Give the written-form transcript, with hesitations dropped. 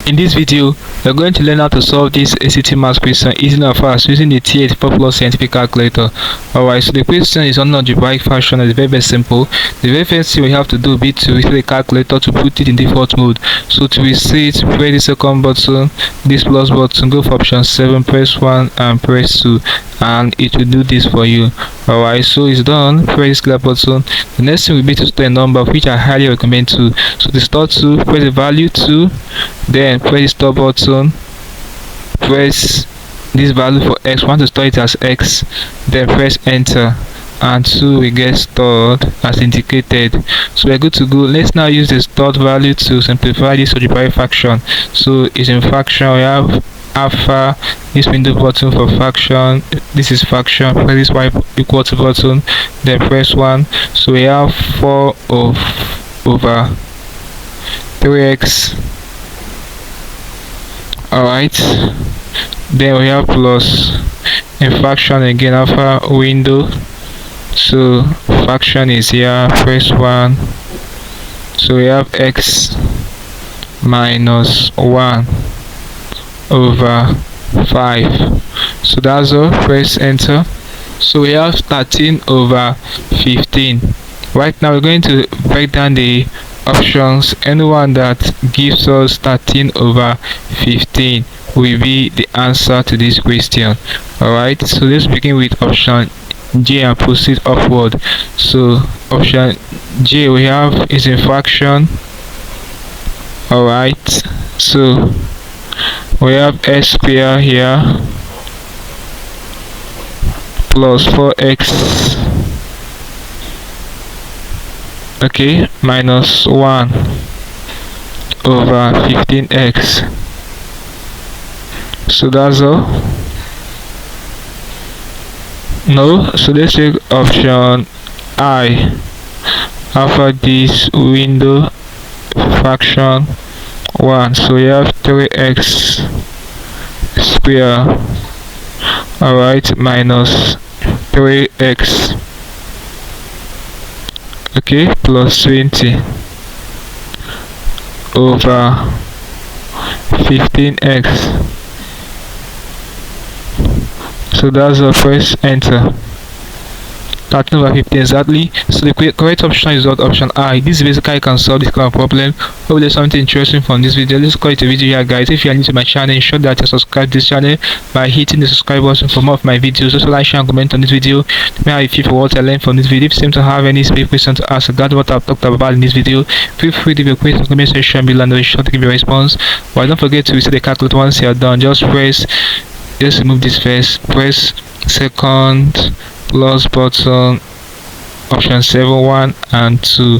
In this video, we are going to learn how to solve this ACT math question easily and fast using the T84 Plus scientific calculator. Alright, so the question is on algebraic fashion and it's very simple. The very first thing we have to do will be to reset the calculator to put it in default mode. So to reset, press the second button, this plus button, go for option 7, press 1 and press 2, and it will do this for you. Alright, so it's done. Press the button. The next thing will be to store a number, which I highly recommend 2. So to store 2, press the value 2, then press the store button, press this value for x, want to store it as x, then press enter, and 2 will get stored as indicated. So we're good to go. Let's now use the stored value to simplify this algebraic fraction. So it's in fraction, we have alpha, this window button for fraction, this is fraction, press this y equal to button, then press 1. So we have 4 over 3x. Alright, then we have plus in fraction again, alpha window, so fraction is here, press 1. So we have x minus 1 over 5. So that's all. Press enter. So we have 13 over 15. Right now we're going to break down the options. Anyone that gives us 13 over 15 will be the answer to this question. Alright, so let's begin with option J and proceed upward. So option J we have is in fraction. Alright, so we have x square here plus 4x, okay, minus 1 over 15x. So that's all. No, so let's take option I. After this window fraction 1, so we have 3x square, alright, minus 3x, okay, plus 20 over 15x. So that's the first enter. 13 over 15 exactly. So the correct option is what option I. This basically can solve this kind of problem. Hope there's something interesting from this video. Let's call it a video here, guys. If you are new to my channel, ensure that you subscribe to this channel by hitting the subscribe button for more of my videos. Also like, share and comment on this video. Let me know if you feel what I learned from this video. If you seem to have any specific question to ask regarding what I've talked about in this video, feel free to leave your question in the comment section below and I'll be sure to give you a response. But don't forget to reset the calculator once you are done. Just remove this first, press second plus button, option 7, 1 and 2,